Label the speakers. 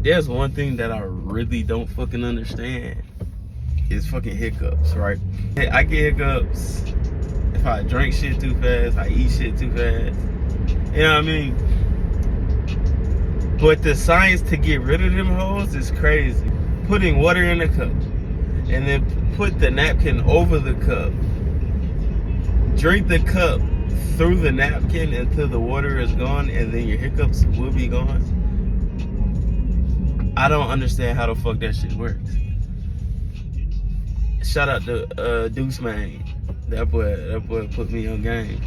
Speaker 1: There's one thing that I really don't fucking understand. Is fucking hiccups, right? I get hiccups if I drink shit too fast, I eat shit too fast. You know what I mean? But the science to get rid of them hoes is crazy. Putting water in a cup and then put the napkin over the cup. Drink the cup through the napkin until the water is gone, and then your hiccups will be gone. I don't understand how the fuck that shit works. Shout out to Deuce Man. That boy put me on game.